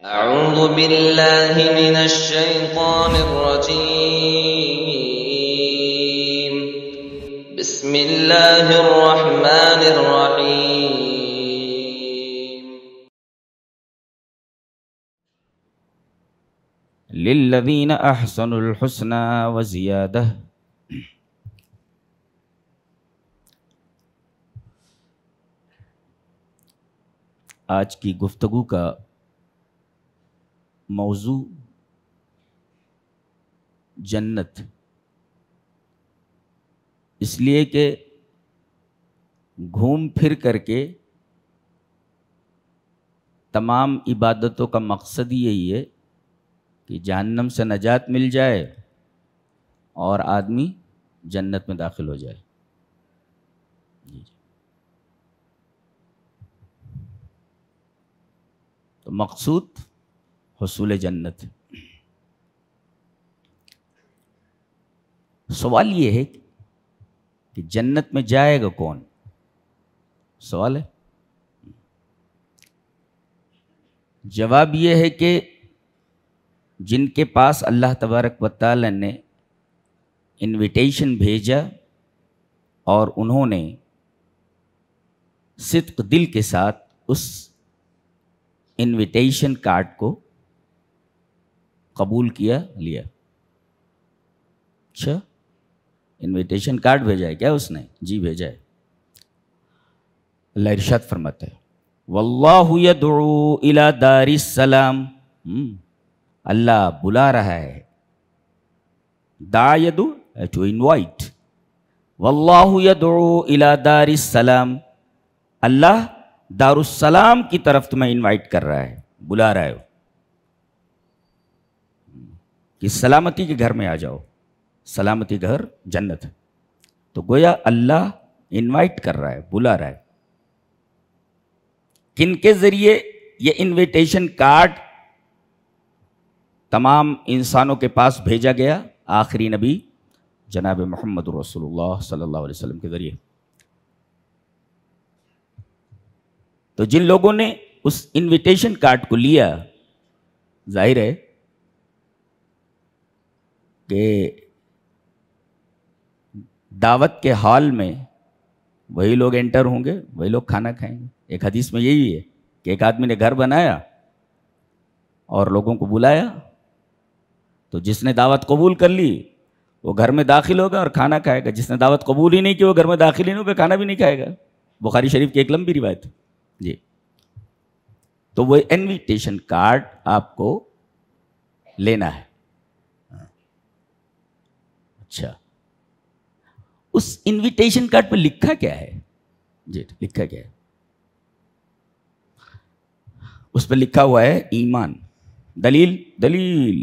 أعوذ بالله من الشيطان الرجيم. بسم الله الرحمن الرحيم. للذین احسنوا الحسنى وزیادہ۔ آج کی گفتگو کا موضوع جنت، اس لیے کہ گھوم پھر کر کے تمام عبادتوں کا مقصد یہی ہے کہ جہنم سے نجات مل جائے اور آدمی جنت میں داخل ہو جائے۔ تو مقصود حصول جنت۔ سوال یہ ہے کہ جنت میں جائے گا کون؟ سوال ہے۔ جواب یہ ہے کہ جن کے پاس اللہ تبارک و تعالی نے انویٹیشن بھیجا اور انہوں نے صدق دل کے ساتھ اس انویٹیشن کارڈ کو قبول کیا، لیا۔ اچھا، انویٹیشن کارڈ بھیجا ہے کیا اس نے؟ جی بھیجا ہے۔ اللہ ارشاد فرماتا ہے واللہ یدعو الی دار السلام۔ اللہ بلا رہا ہے، دعا یدعو ٹو انوائٹ، واللہ یدعو الی دار السلام، اللہ دار السلام کی طرف تمہیں انوائٹ کر رہا ہے، بلا رہا ہے کہ سلامتی کے گھر میں آ جاؤ۔ سلامتی گھر جنت ہے۔ تو گویا اللہ انوائٹ کر رہا ہے، بلا رہا ہے۔ کن کے ذریعے یہ انویٹیشن کارڈ تمام انسانوں کے پاس بھیجا گیا؟ آخری نبی جناب محمد رسول اللہ صلی اللہ علیہ وسلم کے ذریعے۔ تو جن لوگوں نے اس انویٹیشن کارڈ کو لیا، ظاہر ہے کہ دعوت کے ہال میں وہی لوگ انٹر ہوں گے، وہی لوگ کھانا کھائیں گے۔ ایک حدیث میں یہی ہے کہ ایک آدمی نے گھر بنایا اور لوگوں کو بلایا، تو جس نے دعوت قبول کر لی وہ گھر میں داخل ہوگا اور کھانا کھائے گا، جس نے دعوت قبول ہی نہیں کی وہ گھر میں داخل ہی نہیں ہوگا، کھانا بھی نہیں کھائے گا۔ بخاری شریف کی ایک لمبی روایت ہے جی۔ تو وہ انویٹیشن کارڈ آپ کو لینا ہے۔ اچھا، اس انویٹیشن کارڈ پہ لکھا کیا ہے؟ جی لکھا کیا ہے؟ اس پہ لکھا ہوا ہے ایمان۔ دلیل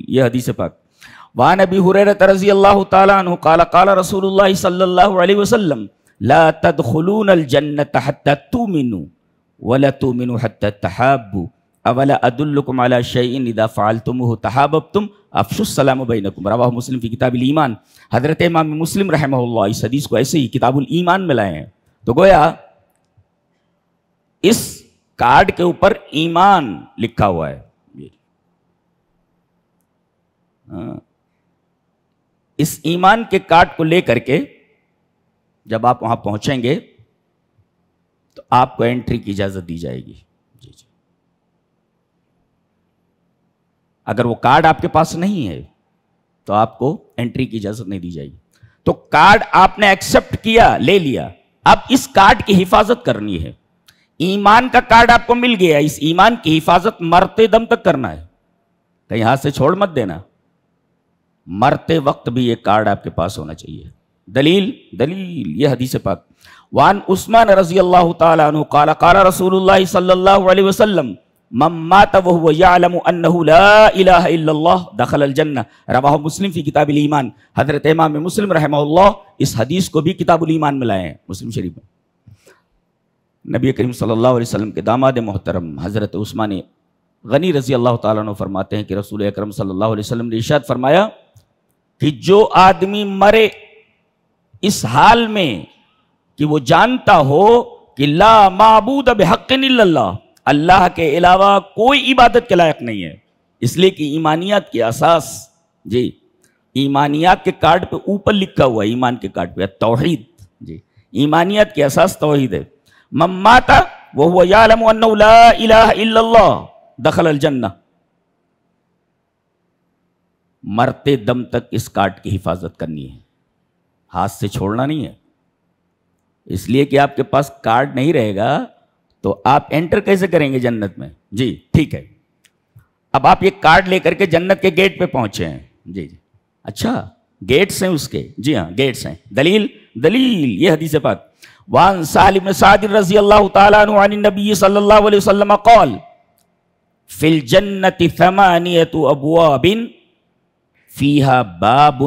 یہ حدیث پاک۔ وعن ابی ہریرہ رضی اللہ تعالی عنہ قال قال رسول اللہ صلی اللہ علیہ وسلم لا تدخلون الجنة حتى تؤمنوا ولا تؤمنوا حتى تحابوا اولا ادلکم علی شیء اذا فعلتموه تحاببتم افشوا السلام بینکم، رواہ مسلم فی کتاب الایمان۔ حضرت امام مسلم رحمہ اللہ اس حدیث کو ایسے ہی کتاب الایمان میں لائے ہیں۔ تو گویا اس کارڈ کے اوپر ایمان لکھا ہوا ہے۔ اس ایمان کے کارڈ کو لے کر کے جب آپ وہاں پہنچیں گے تو آپ کو انٹری کی اجازت دی جائے گی۔ جی جی۔ اگر وہ کارڈ آپ کے پاس نہیں ہے تو آپ کو انٹری کی اجازت نہیں دی جائے گی۔ تو کارڈ آپ نے ایکسپٹ کیا، لے لیا، اب اس کارڈ کی حفاظت کرنی ہے۔ ایمان کا کارڈ آپ کو مل گیا، اس ایمان کی حفاظت مرتے دم تک کرنا ہے، کہیں ہاتھ سے چھوڑ مت دینا۔ مرتے وقت بھی یہ کارڈ آپ کے پاس ہونا چاہیے۔ دلیل یہ حدیث پاک۔ وعن عثمان رضی اللہ تعالی عنہ قال قال رسول اللہ صلی اللہ علیہ وسلم من مات وهو يعلم انه لا الہ الا اللہ دخل الجنہ، رواہ مسلم فی کتاب الایمان۔ حضرت امام مسلم رحمہ اللہ اس حدیث کو بھی کتاب الایمان میں لائے ہیں، مسلم شریف میں۔ نبی کریم صلی اللہ علیہ وسلم کے داماد محترم حضرت عثمان غنی رضی اللہ تعالیٰ عنہ فرماتے ہیں کہ رسول اکرم صلی اللہ علیہ وسلم نے ارشاد فرمایا کہ جو آدمی مرے اس حال میں کہ وہ جانتا ہو کہ لا معبود بحق الا اللہ، اللہ کے علاوہ کوئی عبادت کے لائق نہیں ہے. اس لیے کہ ایمانیات کی اساس، جی ایمانیات کے کارڈ پہ اوپر لکھا ہوا ہے، ایمان کے کارڈ پہ توحید. جی ایمانیات کی اساس توحید ہے. من مات وهو يعلم انه لا الہ الا اللہ دخل الجنہ. مرتے دم تک اس کارڈ کی حفاظت کرنی ہے، ہاتھ سے چھوڑنا نہیں ہے. اس لیے کہ آپ کے پاس کارڈ نہیں رہے گا تو آپ انٹر کیسے کریں گے جنت میں؟ جی ٹھیک ہے. اب آپ یہ کارڈ لے کر کے جنت کے گیٹ پہ پہنچے ہیں. جی جی اچھا گیٹس ہیں اس کے؟ جی ہاں گیٹس ہیں. دلیل یہ حدیث پاک. وعن سہل بن سعد رضی اللہ تعالیٰ عنہ عن النبی صلی اللہ علیہ وسلم قال فی الجنت ثمانیۃ ابواب فیہا باب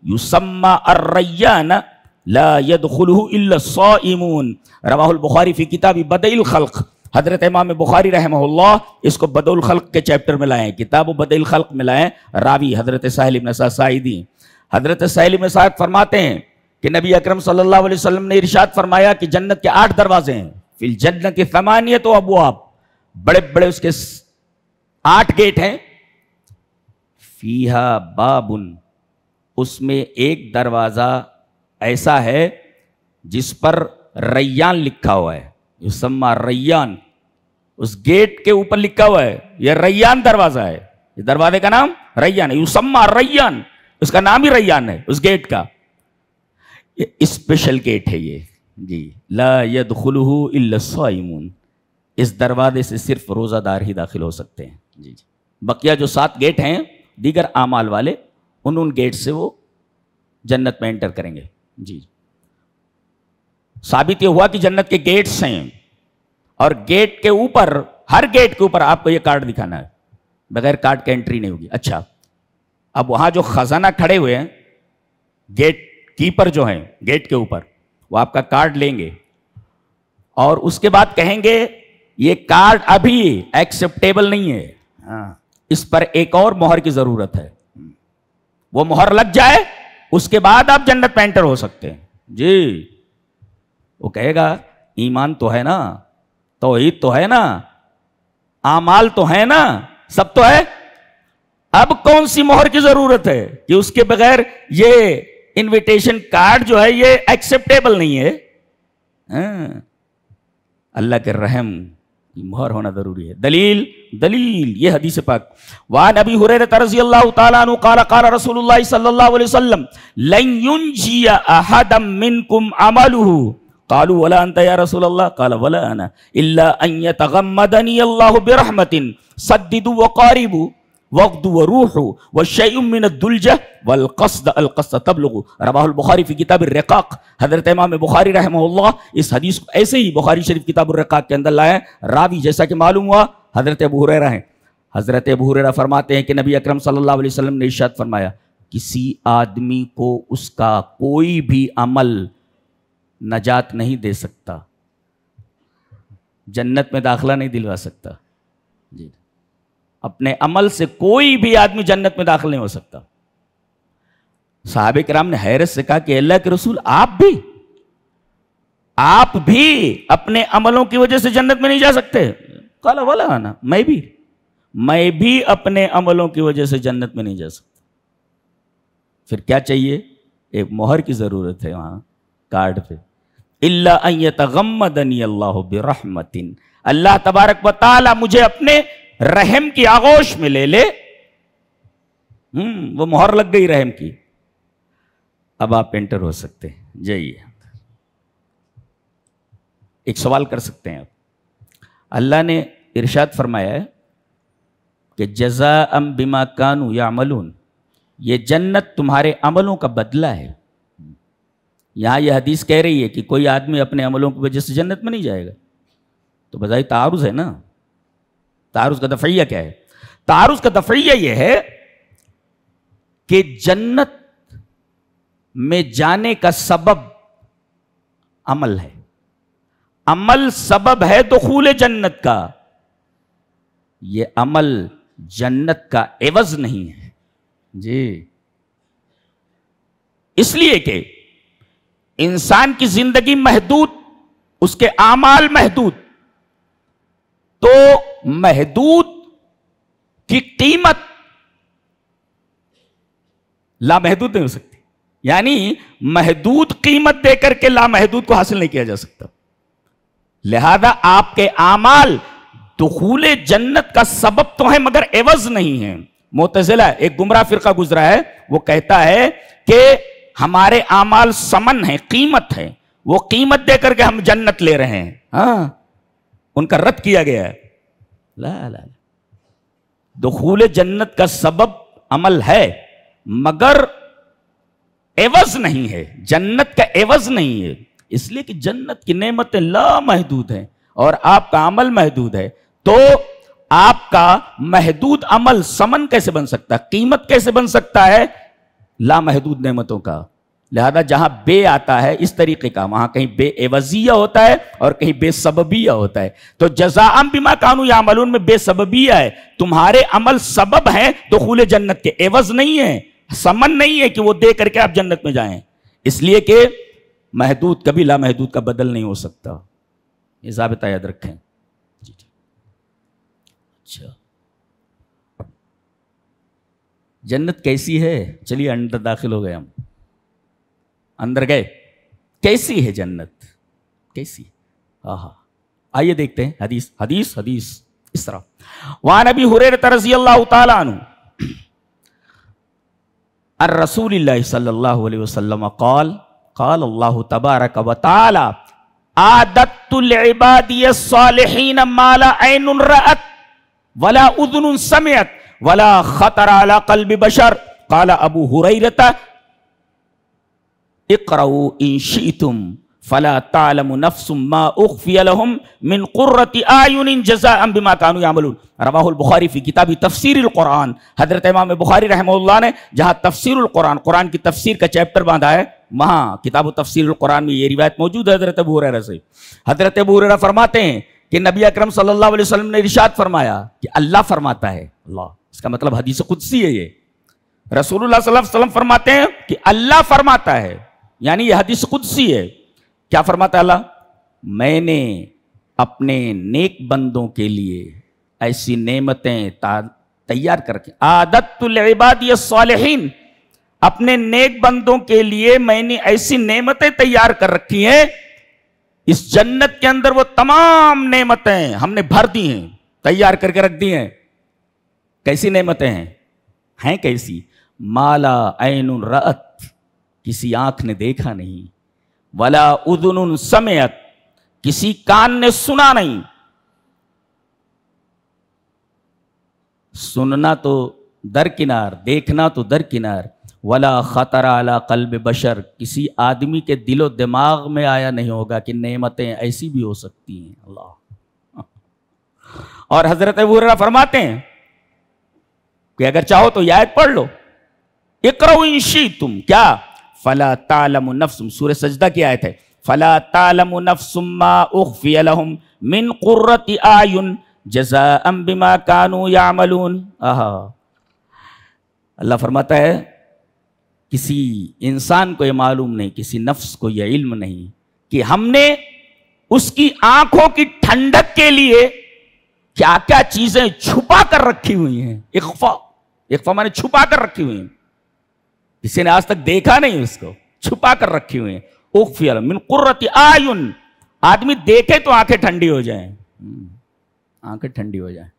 یسمى الریان لا يدخلہ الا الصائمون. رواہ البخاری فی کتاب بدء الخلق. حضرت امام بخاری رحمہ اللہ اس کو بدء الخلق کے چیپٹر میں لائیں، کتاب بدء الخلق میں لائیں. راوی حضرت سہل بن سعد ساعدی. حضرت سہل بن سعد فرماتے ہیں کہ نبی اکرم صلی اللہ علیہ وسلم نے ارشاد فرمایا کہ جنت کے 8 دروازے ہیں. فی الجنت ثمانیۃ ابواب، بڑے بڑے اس کے 8 گیٹ ہیں. فیہا باب، اس میں ایک دروازہ ایسا ہے جس پر ریان لکھا ہوا ہے. یسمى ریان، اس گیٹ کے اوپر لکھا ہوا ہے یہ ریان دروازہ ہے. یہ دروازے کا نام ریان ہے. یسمى ریان، اس کا نام ہی ریان ہے اس گیٹ کا. یہ اسپیشل گیٹ ہے یہ. جی لا يدخلہ الا الصائمون. اس دروازے سے صرف روزہ دار ہی داخل ہو سکتے ہیں. جی جی بقیہ جو 7 گیٹ ہیں دیگر اعمال والے ان گیٹ سے وہ جنت میں انٹر کریں گے. جی ثابت یہ ہوا کہ جنت کے گیٹس ہیں اور گیٹ کے اوپر، ہر گیٹ کے اوپر آپ کو یہ کارڈ دکھانا ہے، بغیر کارڈ کے انٹری نہیں ہوگی. اچھا اب وہاں جو خزانہ کھڑے ہوئے ہیں گیٹ کیپر جو ہیں گیٹ کے اوپر، وہ آپ کا کارڈ لیں گے اور اس کے بعد کہیں گے یہ کارڈ ابھی ایکسیپٹیبل نہیں ہے، اس پر ایک اور مہر کی ضرورت ہے. وہ مہر لگ جائے اس کے بعد آپ جنت میں انٹر ہو سکتے ہیں. جی وہ کہے گا ایمان تو ہے نا، توحید تو ہے نا، اعمال تو ہے نا، سب تو ہے، اب کون سی مہر کی ضرورت ہے کہ اس کے بغیر یہ انویٹیشن کارڈ جو ہے یہ ایکسیپٹیبل نہیں ہے. اللہ کے رحم کی مہر ہونا ضروری ہے. دلیل یہ حدیث پاک. وعن ابی ہریرہ رضی اللہ تعالیٰ عنہ قال قال رسول اللہ صلی اللہ علیہ وسلم لن ينجی احدا منکم عملہ. قالوا ولا انت یا رسول اللہ؟ قال ولا انا الا ان يتغمدنی اللہ برحمت سددوا وقاربوا وقد وروح والشیء من الدلجہ والقصد القصد تبلغ. رواہ البخاری فی کتاب الرقاق. حضرت امام بخاری رحمہ اللہ اس حدیث کو ایسے ہی بخاری شریف کتاب الرقاق کے اندر لائے. راوی جیسا کہ معلوم ہوا حضرت ابو ہریرہ ہیں. حضرت ابو ہریرہ فرماتے ہیں کہ نبی اکرم صلی اللہ علیہ وسلم نے ارشاد فرمایا کسی آدمی کو اس کا کوئی بھی عمل نجات نہیں دے سکتا، جنت میں داخلہ نہیں دلوا سکتا. جی اپنے عمل سے کوئی بھی آدمی جنت میں داخل نہیں ہو سکتا. صحابہ کرام نے حیرت سے کہا کہ اللہ کے رسول آپ بھی اپنے عملوں کی وجہ سے جنت میں نہیں جا سکتے؟ قال ولا انا، میں بھی اپنے عملوں کی وجہ سے جنت میں نہیں جا سکتا. پھر کیا چاہیے؟ ایک مہر کی ضرورت ہے وہاں کارڈ پہ. الا ان یتغمدنی اللہ برحمت، اللہ تبارک و تعالی مجھے اپنے رحم کی آغوش میں لے لے. وہ مہر لگ گئی رحم کی، اب آپ انٹر ہو سکتے ہیں. جائیے ایک سوال کر سکتے ہیں آپ. اللہ نے ارشاد فرمایا ہے کہ جزاء بما کانوا یعملون، یہ جنت تمہارے عملوں کا بدلہ ہے. یہاں یہ حدیث کہہ رہی ہے کہ کوئی آدمی اپنے عملوں کی وجہ سے جنت میں نہیں جائے گا، تو بظاہر تعارض ہے نا. تعارض کا دفعیہ کیا ہے؟ تعارض کا دفعیہ یہ ہے کہ جنت میں جانے کا سبب عمل ہے، عمل سبب ہے دخول جنت کا. یہ عمل جنت کا عوض نہیں ہے. جی اس لیے کہ انسان کی زندگی محدود، اس کے اعمال محدود، تو محدود کی قیمت لامحدود نہیں ہو سکتی. یعنی محدود قیمت دے کر کے لامحدود کو حاصل نہیں کیا جا سکتا. لہذا آپ کے اعمال دخول جنت کا سبب تو ہیں مگر عوض نہیں ہیں. معتزلہ ایک گمراہ فرقہ گزرا ہے, وہ کہتا ہے کہ ہمارے اعمال ثمن ہیں, قیمت ہے, وہ قیمت دے کر کے ہم جنت لے رہے ہیں. ہاں, ان کا رد کیا گیا ہے. لا لا, دخول جنت کا سبب عمل ہے مگر عوض نہیں ہے, جنت کا عوض نہیں ہے. اس لیے کہ جنت کی نعمتیں لامحدود ہیں اور آپ کا عمل محدود ہے. تو آپ کا محدود عمل ثمن کیسے بن سکتا ہے, قیمت کیسے بن سکتا ہے لامحدود نعمتوں کا. لہذا جہاں بے آتا ہے اس طریقے کا, وہاں کہیں بے عوضیہ ہوتا ہے اور کہیں بے سببیہ ہوتا ہے. تو جزاء بما کانوا یعملون میں بے سببیہ ہے, تمہارے عمل سبب ہیں دخول جنت کے, عوض نہیں ہے, ثمن نہیں ہے کہ وہ دے کر کے آپ جنت میں جائیں. اس لیے کہ محدود کبھی لامحدود کا بدل نہیں ہو سکتا. یہ ضابطہ یاد رکھیں. اچھا, جنت کیسی ہے؟ چلیے اندر داخل ہو گئے, ہم اندر گئے. کیسی ہے جنت, کیسی؟ آئیے دیکھتے ہیں حدیث حدیث حدیث اس طرح. وعن ابی ہریرہ رضی اللہ تعالی عنہ عن رسول اللہ صلی اللہ علیہ وسلم قال قال اللہ تبارک و تعالی اعددت لعبادی الصالحین ما لا عین رأت ولا اذن سمعت ولا خطر على قلب بشر. قال ابو ہریرہ اقرؤوا ان شئتم فلا تعلم نفس ما اخفی لهم من قرۃ اعین جزاء بما كانوا يعملون. رواہ البخاری فی کتاب تفسیر القرآن. حضرت امام بخاری رحمہ اللہ نے جہاں تفسیر القرآن, قرآن کی تفسیر کا چیپٹر باندھا ہے, وہاں کتاب تفسیر القرآن میں یہ روایت موجود ہے حضرت ابو ہریرہ سے. حضرت ابو ہریرہ فرماتے ہیں کہ نبی اکرم صلی اللہ علیہ وسلم نے ارشاد فرمایا کہ اللہ فرماتا ہے. اللہ, اس کا مطلب حدیث قدسی ہے. یہ رسول اللہ صلی اللہ علیہ وسلم فرماتے ہیں کہ اللہ فرماتا ہے, یعنی یہ حدیث قدسی ہے. کیا فرماتا ہے اللہ؟ میں نے اپنے نیک بندوں کے لیے ایسی نعمتیں تیار کر کے, اعددت لعبادی الصالحین, اپنے نیک بندوں کے لیے میں نے ایسی نعمتیں تیار کر رکھی ہیں. اس جنت کے اندر وہ تمام نعمتیں ہم نے بھر دی ہیں, تیار کر کے رکھ دی ہیں. کیسی نعمتیں ہیں کیسی؟ مالا عین رأت, کسی آنکھ نے دیکھا نہیں, ولا اذن سمعت, کسی کان نے سنا نہیں. سننا تو درکنار, دیکھنا تو درکنار. ولا خطر علی قلب بشر, کسی آدمی کے دل و دماغ میں آیا نہیں ہوگا کہ نعمتیں ایسی بھی ہو سکتی ہیں. اللہ. اور حضرت ابو ہریرہ فرماتے ہیں کہ اگر چاہو تو یہ آیت پڑھ لو, اقرؤوا ان شئتم, کیا فلا تعلم نفس, سورہ سجدہ کی آیت ہے, فلا تعلم نفس ما اخفی لهم من قرۃ اعین جزاء بما كانوا يعملون. اللہ فرماتا ہے کسی انسان کو یہ معلوم نہیں, کسی نفس کو یہ علم نہیں کہ ہم نے اس کی آنکھوں کی ٹھنڈک کے لیے کیا کیا چیزیں چھپا کر رکھی ہوئی ہیں. اخفا مانے چھپا کر رکھی ہوئی ہیں, کسی نے آج تک دیکھا نہیں, اس کو چھپا کر رکھی ہوئی ہیں. اخفی من قرۃ اعین, آدمی دیکھے تو آنکھیں ٹھنڈی ہو جائیں, آنکھیں ٹھنڈی ہو جائیں.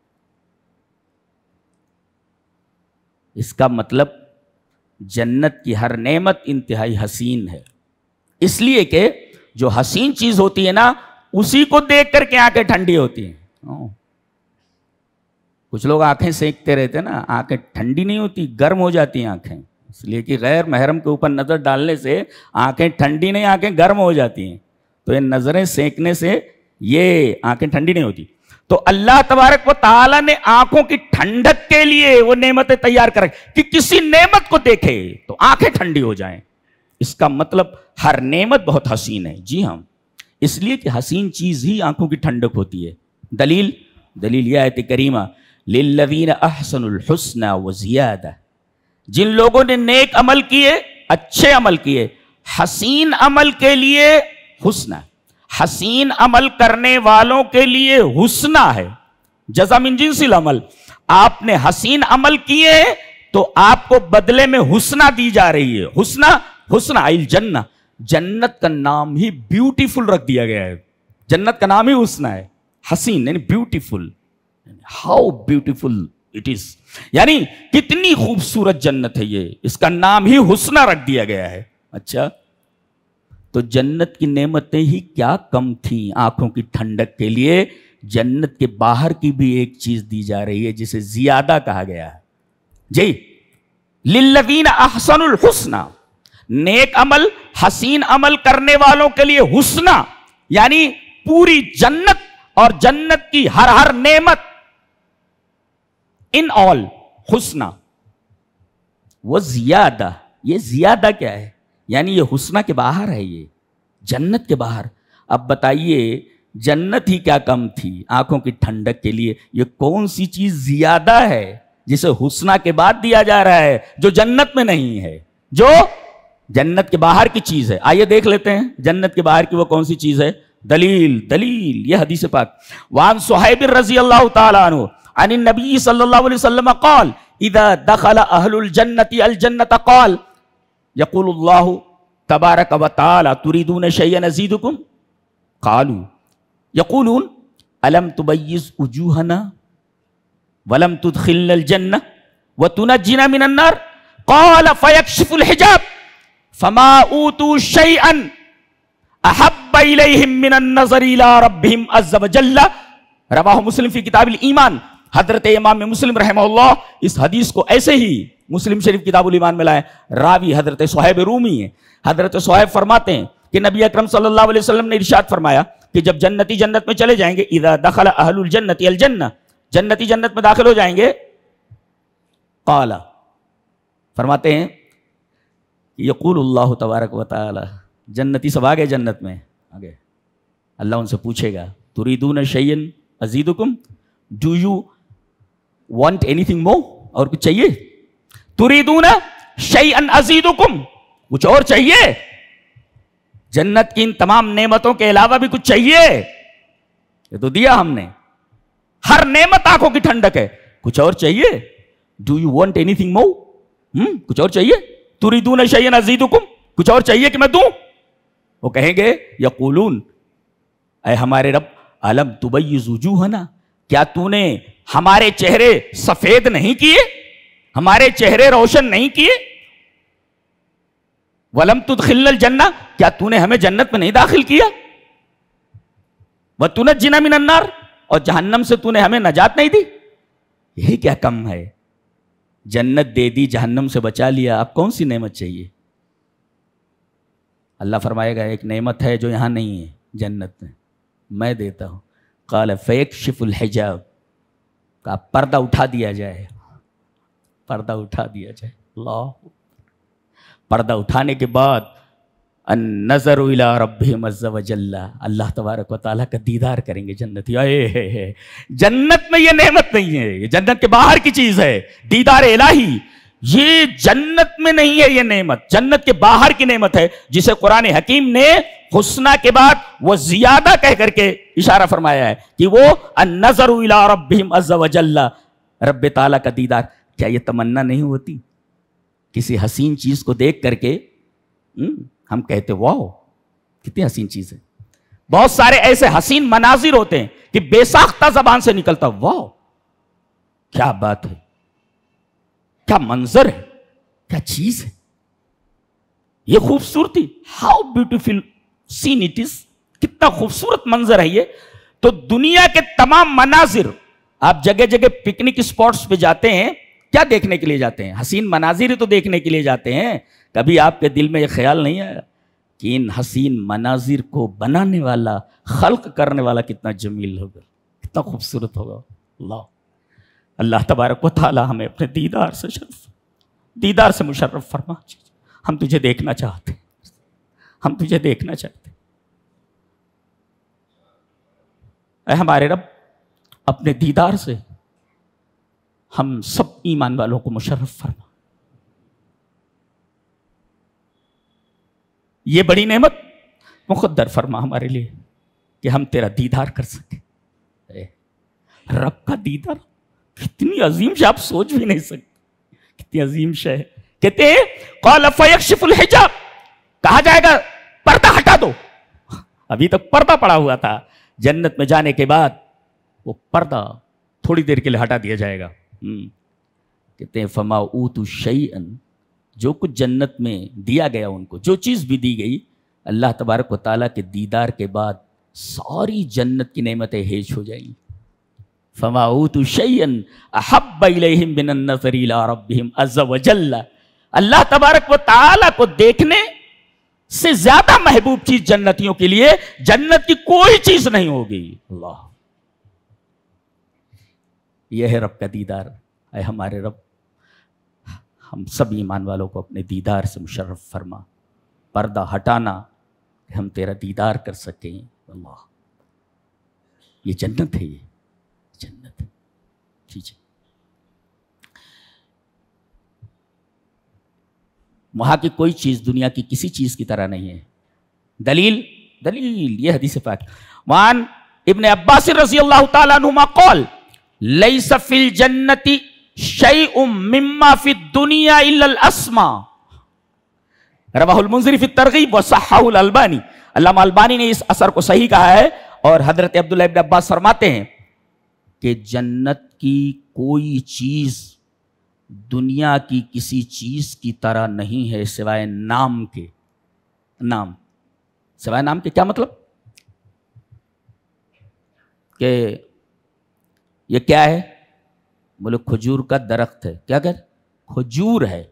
اس کا مطلب جنت کی ہر نعمت انتہائی حسین ہے, اس لیے کہ جو حسین چیز ہوتی ہے نا اسی کو دیکھ کر کے آنکھیں ٹھنڈی ہوتی ہیں. کچھ لوگ آنکھیں سینکتے رہتے ہیں نا, آنکھیں ٹھنڈی نہیں ہوتی, گرم ہو جاتی ہیں آنکھیں, اس لیے کہ غیر محرم کے اوپر نظر ڈالنے سے آنکھیں ٹھنڈی نہیں, آنکھیں گرم ہو جاتی ہیں. تو یہ نظریں سینکنے سے یہ آنکھیں ٹھنڈی نہیں ہوتی. تو اللہ تبارک و تعالیٰ نے آنکھوں کی ٹھنڈک کے لیے وہ نعمتیں تیار کر کہ کسی نعمت کو دیکھے تو آنکھیں ٹھنڈی ہو جائیں. اس کا مطلب ہر نعمت بہت حسین ہے. جی ہاں, اس لیے کہ حسین چیز ہی آنکھوں کی ٹھنڈک ہوتی ہے. دلیل یہ آیت کریمہ للذین احسنوا الحسنى وزیادہ, جن لوگوں نے نیک عمل کیے, اچھے عمل کیے, حسین عمل کے لیے حسنہ, حسین عمل کرنے والوں کے لیے حسنہ ہے. جزا من جنس العمل. آپ نے حسین عمل کیے تو آپ کو بدلے میں حسنہ دی جا رہی ہے. حسنہ الجنہ, جنت کا نام ہی بیوٹیفل رکھ دیا گیا ہے. جنت کا نام ہی حسنہ ہے. حسین یعنی beautiful, how beautiful it is, یعنی کتنی خوبصورت جنت ہے یہ, اس کا نام ہی حسنہ رکھ دیا گیا ہے. اچھا, تو جنت کی نعمتیں ہی کیا کم تھیں آنکھوں کی ٹھنڈک کے لیے, جنت کے باہر کی بھی ایک چیز دی جا رہی ہے جسے زیادہ کہا گیا ہے. جی, للذین احسنوا الحسنى, نیک عمل حسین عمل کرنے والوں کے لیے حسنہ, یعنی پوری جنت اور جنت کی ہر نعمت, ان آل حسنہ. وہ زیادہ, یہ زیادہ کیا ہے, یعنی یہ حسنہ کے باہر ہے, یہ جنت کے باہر. اب بتائیے جنت ہی کیا کم تھی آنکھوں کی ٹھنڈک کے لیے, یہ کون سی چیز زیادہ ہے جسے حسنہ کے بعد دیا جا رہا ہے جو جنت میں نہیں ہے, جو جنت کے باہر کی چیز ہے. آئیے دیکھ لیتے ہیں جنت کے باہر کی وہ کون سی چیز ہے. دلیل یہ حدیث پاک. وعن صہیب رضی اللہ تعالی عنہ عن النبی صلی اللہ علیہ وسلم قال اذا دخل اہل الجنت الجنت قال یقول اللہ تبارک و تعالی تريدون شيئا ازيدكم قالوا یقولون الم تبیض وجوہنا ولم تدخلنا الجنہ وتنجنا من النار قال فيكشف الحجاب فما اوتوا شيئا احب الیہم من النظر الى ربهم عز وجل. رواہ مسلم فی کتاب الایمان. حضرت امام مسلم رحمہ اللہ اس حدیث کو ایسے ہی مسلم شریف کتاب الایمان میں لائے. راوی حضرت صہیب رومی ہیں. حضرت صہیب فرماتے ہیں کہ نبی اکرم صلی اللہ علیہ وسلم نے ارشاد فرمایا کہ جب جنتی جنت میں چلے جائیں گے, اذا دخل اہل الجنت الجنہ, جنتی جنت میں داخل ہو جائیں گے, قال فرماتے ہیں یقول اللہ تبارک و تعالی, جنتی سب آگے جنت میں آگے, اللہ ان سے پوچھے گا تریدون شیئا ازیدکم, do you want anything more, اور کچھ چاہیے. تریدون شیئا ازیدکم, کچھ اور چاہیے. جنت کی ان تمام نعمتوں کے علاوہ بھی کچھ چاہیے, یہ تو دیا ہم نے, ہر نعمت آنکھوں کی ٹھنڈک ہے, کچھ اور چاہیے. Do you want anything مور, کچھ اور چاہیے. تریدون شیئا ازیدکم, کچھ اور چاہیے کہ میں دوں. وہ کہیں گے یقولون, اے ہمارے رب, الم تبیض وجوہنا, کیا تو نے ہمارے چہرے سفید نہیں کیے, ہمارے چہرے روشن نہیں کیے. ولم تدخلنا الجنہ, کیا تو نے ہمیں جنت میں نہیں داخل کیا. وتنجنا من النار, اور جہنم سے تو نے ہمیں نجات نہیں دی. یہی کیا کم ہے, جنت دے دی, جہنم سے بچا لیا, اب کون سی نعمت چاہیے. اللہ فرمائے گا ایک نعمت ہے جو یہاں نہیں ہے جنت میں دیتا ہوں. قال فیکشف الحجاب, کا پردہ اٹھا دیا جائے, پردہ اٹھا دیا جائے. اللہ, پردہ اٹھانے کے بعد النظر الی ربہم عز وجل, اللہ تبارک و تعالیٰ کا دیدار کریں گے جنتی. اے جنت میں یہ نعمت نہیں ہے, یہ جنت کے باہر کی چیز ہے, دیدار الہی. یہ جنت میں نہیں ہے یہ نعمت, جنت کے باہر کی نعمت ہے, جسے قرآن حکیم نے حسنہ کے بعد وہ زیادہ کہہ کر کے اشارہ فرمایا ہے کہ وہ النظر الی ربہم عز وجل, رب تعالیٰ کا دیدار. کیا یہ تمنا نہیں ہوتی کسی حسین چیز کو دیکھ کر کے ہم کہتے واو کتنی حسین چیز ہے. بہت سارے ایسے حسین مناظر ہوتے ہیں کہ بے ساختہ زبان سے نکلتا واو کیا بات ہے, کیا منظر ہے, کیا چیز ہے, یہ خوبصورتی, how beautiful seen it is, کتنا خوبصورت منظر ہے یہ. تو دنیا کے تمام مناظر, آپ جگہ جگہ پکنک اسپاٹس پہ جاتے ہیں, کیا دیکھنے کے لیے جاتے ہیں, حسین مناظر ہی تو دیکھنے کے لیے جاتے ہیں. کبھی آپ کے دل میں یہ خیال نہیں آیا کہ ان حسین مناظر کو بنانے والا, خلق کرنے والا کتنا جمیل ہوگا, کتنا خوبصورت ہوگا. اللہ تبارک و تعالی ہمیں اپنے دیدار سے مشرف فرما. ہم تجھے دیکھنا چاہتے ہیں, ہم تجھے دیکھنا چاہتے ہیں. اے ہمارے رب, اپنے دیدار سے ہم سب ایمان والوں کو مشرف فرما. یہ بڑی نعمت مقدر فرما ہمارے لیے کہ ہم تیرا دیدار کر سکیں. رب کا دیدار کتنی عظیم شے، آپ سوچ بھی نہیں سکتے کتنی عظیم شے ہے. کہتے ہیں قال فیکشف الحجاب، کہا جائے گا پردہ ہٹا دو. ابھی تک پردہ پڑا ہوا تھا، جنت میں جانے کے بعد وہ پردہ تھوڑی دیر کے لیے ہٹا دیا جائے گا. کہتے ہیں فما اوتوا شیئا، جو کچھ جنت میں دیا گیا ان کو، جو چیز بھی دی گئی، اللہ تبارک و تعالیٰ کے دیدار کے بعد ساری جنت کی نعمتیں ہیج ہو جائیں گی. فما اوتوا شیئا احب الیہم من النظر الی ربہم عز وجل، اللہ تبارک و تعالیٰ کو دیکھنے سے زیادہ محبوب چیز جنتیوں کے لیے جنت کی کوئی چیز نہیں ہوگی. اللہ، یہ ہے رب کا دیدار. اے ہمارے رب، ہم سب ایمان والوں کو اپنے دیدار سے مشرف فرما. پردہ ہٹانا کہ ہم تیرا دیدار کر سکیں. اللہ، یہ جنت ہے، یہ جنت. ٹھیک ہے، وہاں کی کوئی چیز دنیا کی کسی چیز کی طرح نہیں ہے. دلیل یہ حدیث پاک وان ابن عباس رضی اللہ تعالیٰ عنہما قال لیس فی الجنت شیء مما فی الدنیا الا الاسماء، رواہ المنذری فی الترغیب وصححہ الالبانی. علامہ البانی نے اس اثر کو صحیح کہا ہے، اور حضرت عبداللہ ابن عباس فرماتے ہیں کہ جنت کی کوئی چیز دنیا کی کسی چیز کی طرح نہیں ہے سوائے نام کے. نام، سوائے نام کے کیا مطلب؟ کہ یہ کیا ہے؟ بولے کھجور کا درخت ہے. کیا کہتے؟ کھجور ہے.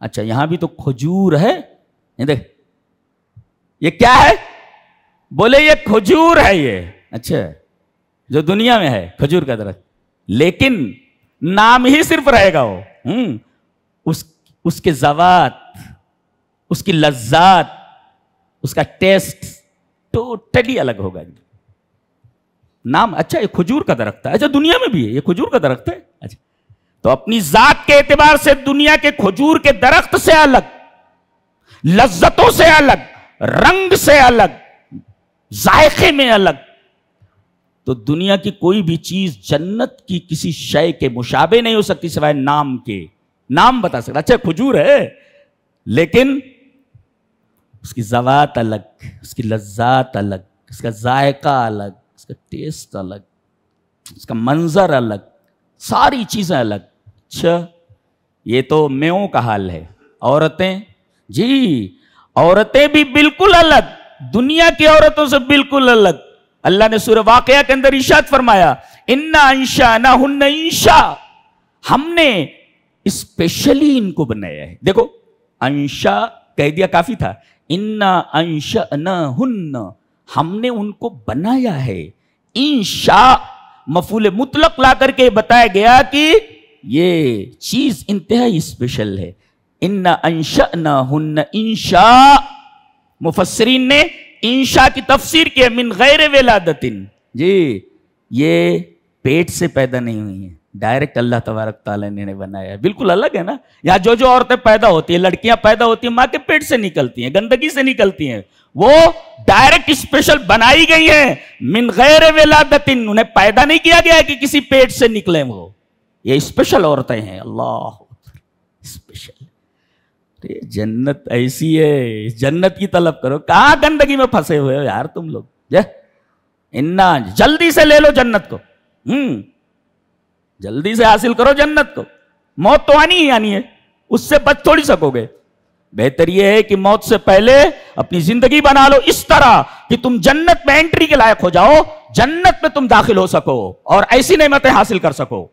اچھا، یہاں بھی تو کھجور ہے. دیکھ، یہ کیا ہے؟ بولے یہ کھجور ہے. یہ اچھا، جو دنیا میں ہے کھجور کا درخت، لیکن نام ہی صرف رہے گا. وہ اس کے ذوات، اس کی لذات، اس کا ٹیسٹ ٹوٹلی الگ ہوگا. نام اچھا یہ کھجور کا درخت ہے. اچھا، دنیا میں بھی ہے یہ کھجور کا درخت ہے. اچھا، تو اپنی ذات کے اعتبار سے دنیا کے کھجور کے درخت سے الگ، لذتوں سے الگ، رنگ سے الگ، ذائقے میں الگ. تو دنیا کی کوئی بھی چیز جنت کی کسی شے کے مشابہ نہیں ہو سکتی سوائے نام کے. نام بتا سکتا. اچھا کھجور ہے، لیکن اس کی ذوات الگ، اس کی لذات الگ، اس کا ذائقہ الگ، اس کا ٹیسٹ الگ، اس کا منظر الگ، ساری چیزیں الگ. اچھا، یہ تو میوں کا حال ہے. عورتیں، جی عورتیں بھی بالکل الگ، دنیا کی عورتوں سے بالکل الگ. اللہ نے سورہ واقعہ کے اندر ارشاد فرمایا انا انشأناہن انشاء، ہم نے اسپیشلی ان کو بنایا ہے. دیکھو، انشاء کہہ دیا کافی تھا. انا انشأناہن، ہم نے ان کو بنایا ہے. انشاء مفعول مطلق لا کر کے بتایا گیا کہ یہ چیز انتہائی اسپیشل ہے. انا انشأناہن انشاء، مفسرین نے انشاء کی تفسیر کی من غیر ولادت. جی، یہ پیٹ سے پیدا نہیں ہوئی ہیں، ڈائریکٹ اللہ تبارک تعالیٰ نے بنایا ہے. بالکل الگ ہے نا. یہاں جو عورتیں پیدا ہوتی ہیں، لڑکیاں پیدا ہوتی ہیں، ماں کے پیٹ سے نکلتی ہیں، گندگی سے نکلتی ہیں. وہ ڈائریکٹ اسپیشل بنائی گئی ہیں من غیر ولادت. انہیں پیدا نہیں کیا گیا کہ کسی پیٹ سے نکلیں. وہ یہ اسپیشل عورتیں ہیں. اللہ اسپیشل. جنت ایسی ہے، جنت کی طلب کرو. کہاں گندگی میں پھنسے ہوئے ہو یار تم لوگ. جلدی سے لے لو جنت کو، جلدی سے حاصل کرو جنت کو. موت تو آنی ہی آنی ہے، اس سے بچ تھوڑی سکو گے. بہتر یہ ہے کہ موت سے پہلے اپنی زندگی بنا لو اس طرح کہ تم جنت میں انٹری کے لائق ہو جاؤ، جنت میں تم داخل ہو سکو اور ایسی نعمتیں حاصل کر سکو.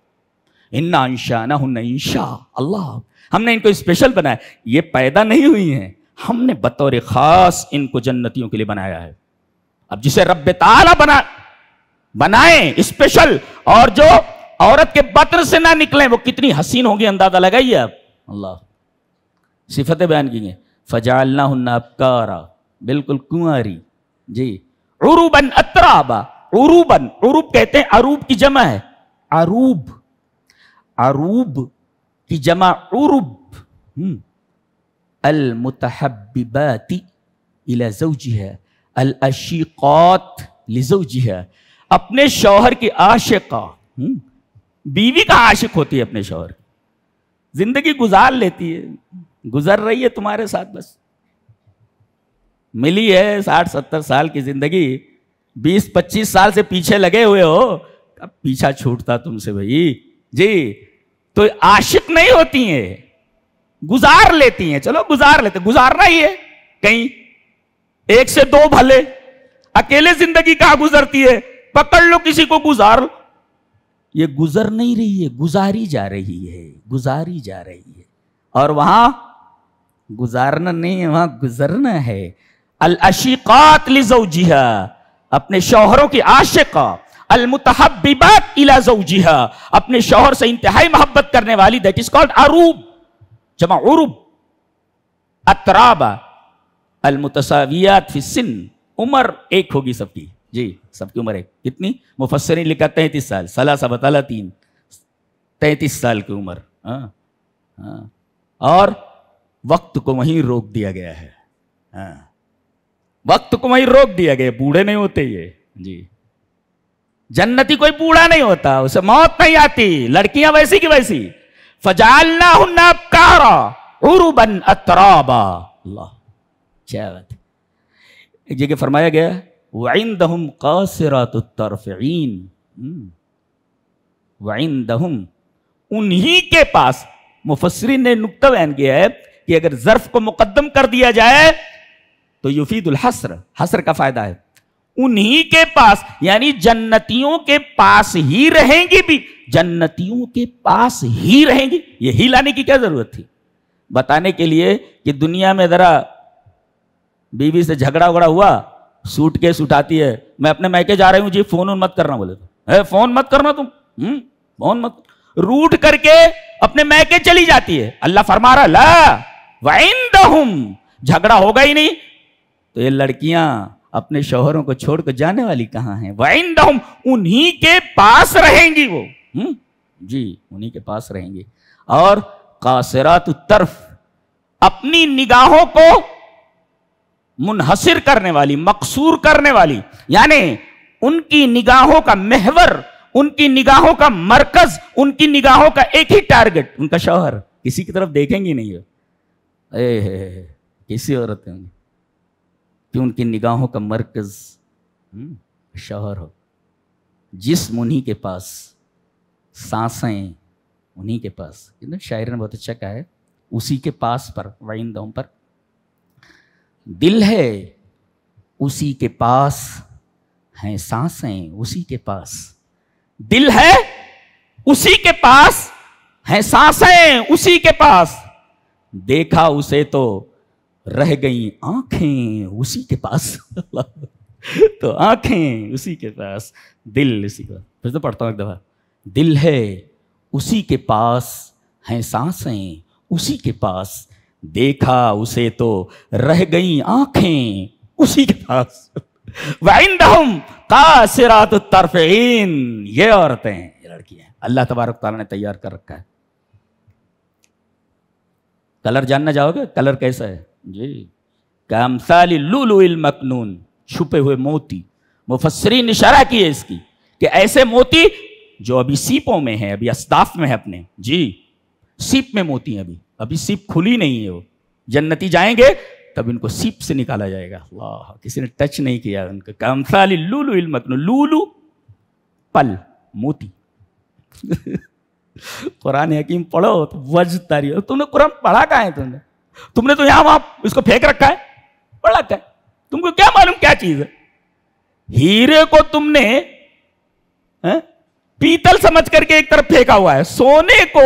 انا انشأناہن انشاء، اللہ ہم نے ان کو اسپیشل بنایا. یہ پیدا نہیں ہوئی ہیں، ہم نے بطور خاص ان کو جنتیوں کے لیے بنایا ہے. اب جسے رب تعالیٰ بنائیں اسپیشل، اور جو عورت کے بطن سے نہ نکلیں، وہ کتنی حسین ہوگی اندازہ لگائیے آپ. اللہ صفتیں بیان کی ہیں. فجعلناہن ابکارا، بالکل کنواری. جی، عروباً اترابا. عروباً، عروب کہتے ہیں، عروب کی جمع ہے عروب. عروب کی جمع عرب. المتحببات الى زوجها، الاشیقات لزوجها، اپنے شوہر کی عاشقہ. بیوی کا عاشق ہوتی ہے اپنے شوہر کی, زندگی گزار لیتی ہے, گزر رہی ہے تمہارے ساتھ, بس ملی ہے 60-70 سال کی زندگی, 20-25 سال سے پیچھے لگے ہوئے ہو, کب پیچھا چھوٹتا تم سے بھائی جی. تو عاشق نہیں ہوتی ہیں, گزار لیتی ہیں, چلو گزار لیتے, گزارنا ہی ہے کہیں, 1 سے 2 بھلے, اکیلے زندگی کہاں گزرتی ہے, پکڑ لو کسی کو گزار. یہ گزر نہیں رہی ہے, گزاری جا رہی ہے, گزاری جا رہی ہے. اور وہاں گزارنا نہیں ہے, وہاں گزرنا ہے. الاشقات لزوجہا, اپنے شوہروں کی عاشقہ, المتحببات الی زوجہا, اپنے شوہر سے انتہائی محبت کرنے والی, دیٹ از کالڈ عروب, جمع عروب. اترابا, المتساویات فی السن, عمر ایک ہوگی سب کی جی, سب کی عمر ایک. کتنی؟ مفسرین لکھا 33 سال, ثلاثہ بطالہ 3, 33 سال کی عمر. اور وقت کو وہیں روک دیا گیا ہے, وقت کو وہیں روک دیا گیا, بوڑھے نہیں ہوتے یہ جی. جنتی کوئی بوڑھا نہیں ہوتا, اسے موت نہیں آتی, لڑکیاں ویسی کی ویسی. فجعلناہن ابکارا عربا اترابا. اللہ کیا بات ہے. ایک جگہ فرمایا گیا وعندہم قاصرات الطرف عین, وعندہم, انہی کے پاس. مفسرین نے نکتہ بیان کیا ہے کہ اگر ظرف کو مقدم کر دیا جائے تو یفید الحصر, حصر کا فائدہ ہے. انہی کے پاس یعنی جنتیوں کے پاس ہی رہیں گی, بھی جنتیوں کے پاس ہی رہیں گی. یہ ہی لانے کی کیا ضرورت تھی؟ بتانے کے لیے کہ دنیا میں ذرا بیوی سے جھگڑا وگڑا ہوا, سوٹ کیس اٹھاتی ہے, میں اپنے میکے جا رہی ہوں جی, فون مت کرنا. بولے تو فون مت کرنا تم, فون مت, روٹ کر کے اپنے میکے چلی جاتی ہے. اللہ فرما رہا لا وعندہم, جھگڑا ہوگا ہی نہیں. تو یہ لڑکیاں اپنے شوہروں کو چھوڑ کر جانے والی کہاں ہیں؟ وعندہم, انہی کے پاس رہیں گی وہ جی, انہی کے پاس رہیں گی. اور قاصرات الطرف, اپنی نگاہوں کو منحصر کرنے والی, مقصور کرنے والی, یعنی ان کی نگاہوں کا محور, ان کی نگاہوں کا مرکز, ان کی نگاہوں کا ایک ہی ٹارگٹ ان کا شوہر, کسی کی طرف دیکھیں گی نہیں ہو, کسی عورت ہوں گی کہ ان کی نگاہوں کا مرکز شوہر ہو. جسم انہی کے پاس, سانسیں انہی کے پاس. شاعر نے بہت اچھا کہا ہے, اسی کے پاس پر, وعندہم پر. دل ہے اسی کے پاس ہیں سانسیں, اسی کے پاس. دل ہے اسی کے پاس ہیں سانسیں, اسی کے پاس. دیکھا اسے تو رہ گئیں آنکھیں, اسی کے پاس. تو آنکھیں اسی کے پاس, دل اسی کے پاس. پھر تو پڑھتا ہوں ایک دفعہ. دل ہے اسی کے پاس ہیں سانسیں, اسی کے پاس. دیکھا اسے تو رہ گئیں آنکھیں, اسی کے پاس. وعندہم قاصرات الطرف عین, یہ عورتیں, یہ لڑکیاں اللہ تبارک تعالیٰ نے تیار کر رکھا ہے. کلر جاننا چاہو گے, کلر کیسا ہے جی؟ کامثال اللؤلؤ المکنون, چھپے ہوئے موتی. مفسرین نے اشارہ کی ہے اس کی کہ ایسے موتی جو ابھی سیپوں میں ہیں, ابھی اسداف میں ہے اپنے جی, سیپ میں موتی ہیں, ابھی سیپ کھلی نہیں ہے. وہ جنتی جائیں گے تب ان کو سیپ سے نکالا جائے گا. اللہ, کسی نے ٹچ نہیں کیا ان کا. کامثال اللؤلؤ المکنون, لولو پل, موتی. قرآن حکیم پڑھو تو وجہ تاری. تم نے قرآن پڑھا کہاں ہے؟ تم نے تو یہاں وہاں اس کو پھینک رکھا ہے, پڑھا کہاں ہے؟ تم کو کیا معلوم کیا چیز ہے؟ ہیرے کو تم نے پیتل سمجھ کر کے ایک طرف پھینکا ہوا ہے, سونے کو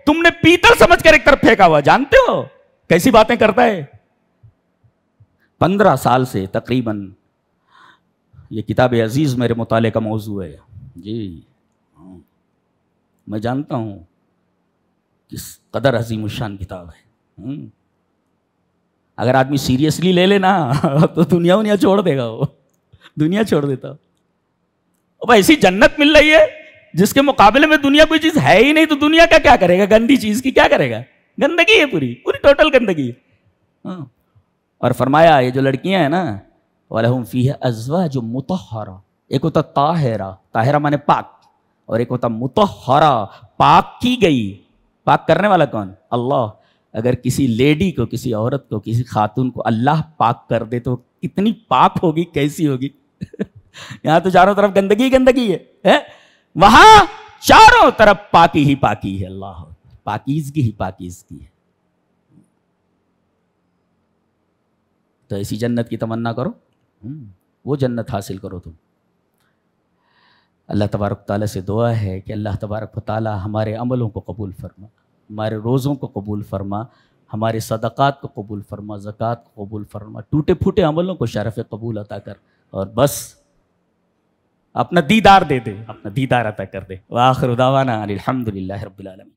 تم نے پیتل سمجھ کر ایک طرف پھینکا ہوا. جانتے ہو کیسی باتیں کرتا ہے؟ 15 سال سے تقریباً یہ کتاب عزیز میرے مطالعے کا موضوع ہے جی. میں جانتا ہوں کس قدر عظیم الشان کتاب ہے. اگر آدمی سیریسلی لے لینا تو دنیا چھوڑ دے گا, وہ دنیا چھوڑ دیتا. اب ایسی جنت مل رہی ہے جس کے مقابلے میں دنیا کوئی چیز ہے ہی نہیں, تو دنیا کا کیا کرے گا؟ گندی چیز کی کیا کرے گا؟ گندگی ہے, پوری ٹوٹل گندگی ہے. اور فرمایا یہ جو لڑکیاں ہیں نا, وَلَهُمْ فِيهَا أَزْوَاجٌ مُطَهَّرَةٌ, ایک ہوتا طاہرہ, طاہرہ مانے پاک, اور ایک ہوتا مطہرہ، پاک کی گئی. پاک کرنے والا کون؟ اللہ. اگر کسی لیڈی کو، کسی عورت کو، کسی خاتون کو اللہ پاک کر دے تو کتنی پاک ہوگی، کیسی ہوگی؟ یہاں تو چاروں طرف گندگی گندگی ہے، وہاں چاروں طرف پاکی ہی پاکی ہے. اللہ پاکیزگی ہی پاکیزگی ہے. تو ایسی جنت کی تمنا کرو، وہ جنت حاصل کرو تم. اللہ تبارک تعالیٰ سے دعا ہے کہ اللہ تبارک و تعالیٰ ہمارے عملوں کو قبول فرما، ہمارے روزوں کو قبول فرما، ہمارے صدقات کو قبول فرما، زکوٰۃ کو قبول فرما، ٹوٹے پھوٹے عملوں کو شرف قبول عطا کر، اور بس اپنا دیدار دے دے، اپنا دیدار عطا کر دے. وآخر دعوانا الحمدللہ رب العالمین.